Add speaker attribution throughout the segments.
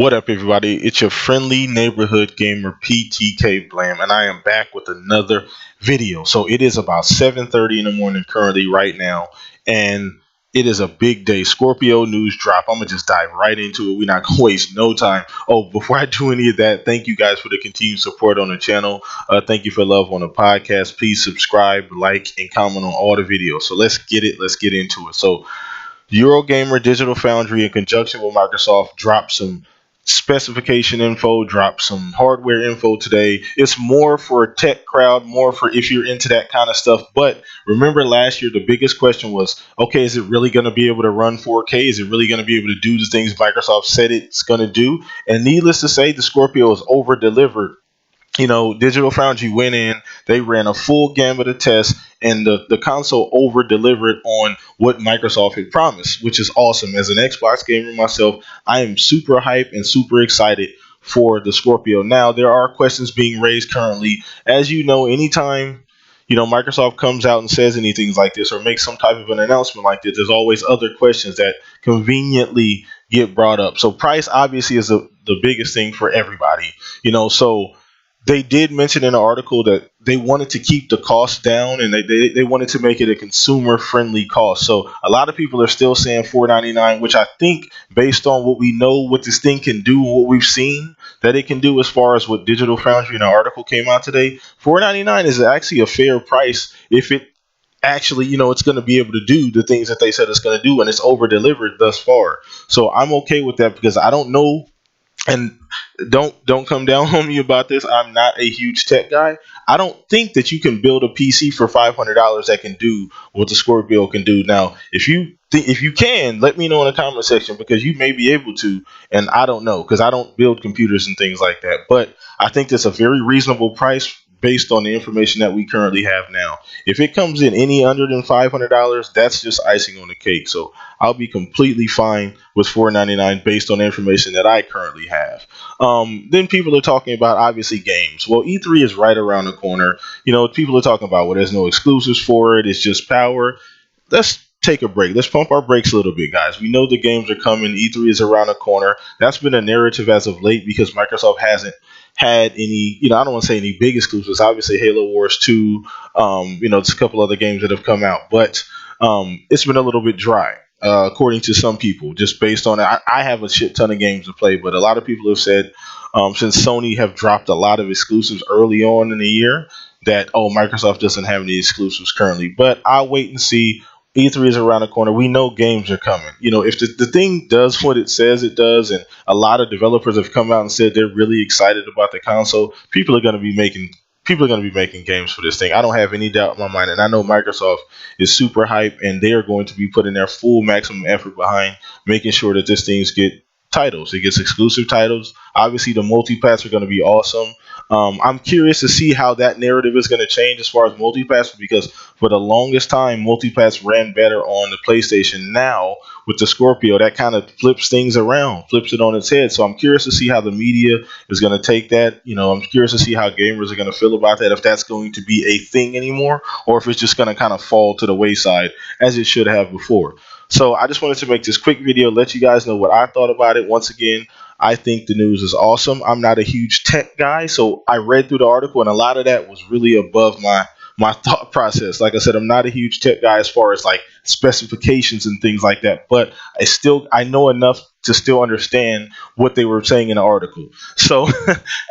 Speaker 1: What up, everybody? It's your friendly neighborhood gamer PTK Blam, and I am back with another video. So it is about 7:30 in the morning currently right now, and it is a big day. Scorpio news drop. I'm gonna just dive right into it. We're not gonna waste no time. Oh, before I do any of that, thank you guys for the continued support on the channel. Thank you for love on the podcast. Please subscribe, like, and comment on all the videos. So let's get it. Let's get into it. So Eurogamer Digital Foundry, in conjunction with Microsoft, dropped some specification info, dropped some hardware info today. It's more for a tech crowd, more for if you're into that kind of stuff. But remember last year, the biggest question was, okay, is it really going to be able to run 4K? Is it really going to be able to do the things Microsoft said it's going to do? And needless to say, the Scorpio is over delivered. Digital Foundry went in, they ran a full gamut of tests, and the console over delivered on what Microsoft had promised, which is awesome. As an Xbox gamer myself, I am super hyped and super excited for the Scorpio. Now, there are questions being raised currently. As you know, anytime Microsoft comes out and says anything like this or makes some type of an announcement like this, there's always other questions that conveniently get brought up. So price obviously is the biggest thing for everybody, so they did mention in the article that they wanted to keep the cost down, and they wanted to make it a consumer friendly cost. So a lot of people are still saying $499, which I think, based on what we know what this thing can do and what we've seen that it can do as far as what Digital Foundry in the article came out today, $499 is actually a fair price if it actually, it's going to be able to do the things that they said it's going to do, and it's over delivered thus far. So I'm okay with that, because I don't know. And don't come down on me about this. I'm not a huge tech guy. I don't think that you can build a PC for $500 that can do what the Scorpio can do. Now, if you can, let me know in the comment section, because you may be able to, and I don't know, because I don't build computers and things like that. But I think that's a very reasonable price based on the information that we currently have now. If it comes in any under than $500, that's just icing on the cake. So I'll be completely fine with $499 based on the information that I currently have. Then people are talking about, obviously, games. Well, E3 is right around the corner. People are talking about, well, there's no exclusives for it. It's just power. Let's take a break. Let's pump our brakes a little bit, guys. We know the games are coming. E3 is around the corner. That's been a narrative as of late, because Microsoft hasn't had any, I don't want to say any big exclusives. Obviously, Halo Wars 2, there's a couple other games that have come out, but it's been a little bit dry, according to some people, just based on it. I have a shit ton of games to play, but a lot of people have said, since Sony have dropped a lot of exclusives early on in the year, that, Microsoft doesn't have any exclusives currently. But I'll wait and see. E3 is around the corner. We know games are coming. If the thing does what it says it does, and a lot of developers have come out and said they're really excited about the console, people are going to be making games for this thing. I don't have any doubt in my mind, and I know Microsoft is super hype, and they are going to be putting their full maximum effort behind making sure that this thing's get titles. It gets exclusive titles. Obviously, the multi-pass are going to be awesome. I'm curious to see how that narrative is going to change as far as multi-pass, because for the longest time, multi-pass ran better on the PlayStation. Now, with the Scorpio, that kind of flips things around, flips it on its head. So I'm curious to see how the media is going to take that. I'm curious to see how gamers are going to feel about that, if that's going to be a thing anymore, or if it's just going to kind of fall to the wayside as it should have before. So I just wanted to make this quick video, let you guys know what I thought about it. Once again, I think the news is awesome. I'm not a huge tech guy, so I read through the article, and a lot of that was really above my thought process. Like I said, I'm not a huge tech guy as far as like specifications and things like that, but I know enough to still understand what they were saying in the article. So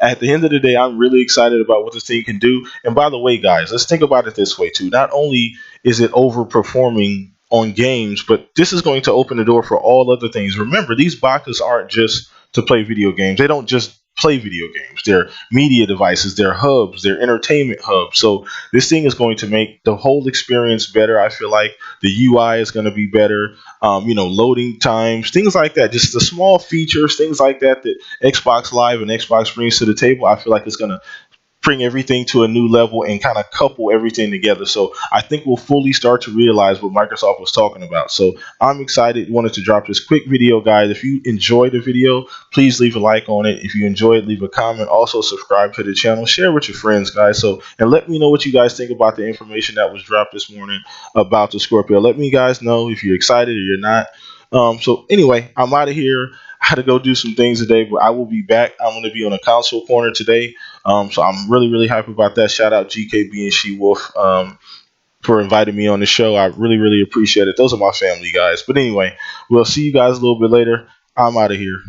Speaker 1: at the end of the day, I'm really excited about what this thing can do. And by the way, guys, let's think about it this way too. Not only is it overperforming on games, but this is going to open the door for all other things. Remember, these boxes aren't just to play video games. They don't just play video games. They're media devices, they're hubs, they're entertainment hubs. So this thing is going to make the whole experience better. I feel like the UI is going to be better. Loading times, things like that. Just the small features, things like that Xbox Live and Xbox brings to the table. I feel like it's going to bring everything to a new level and kind of couple everything together. So I think we'll fully start to realize what Microsoft was talking about. So I'm excited. Wanted to drop this quick video, guys. If you enjoyed the video, please leave a like on it. If you enjoyed, leave a comment. Also subscribe to the channel. Share with your friends, guys. And let me know what you guys think about the information that was dropped this morning about the Scorpio. Let me guys know if you're excited or you're not. So anyway, I'm out of here. got to go do some things today, but I will be back. I'm going to be on a console corner today. So I'm really, really happy about that. Shout out GKB and She Wolf for inviting me on the show. I really, really appreciate it. Those are my family guys. But anyway, we'll see you guys a little bit later. I'm out of here.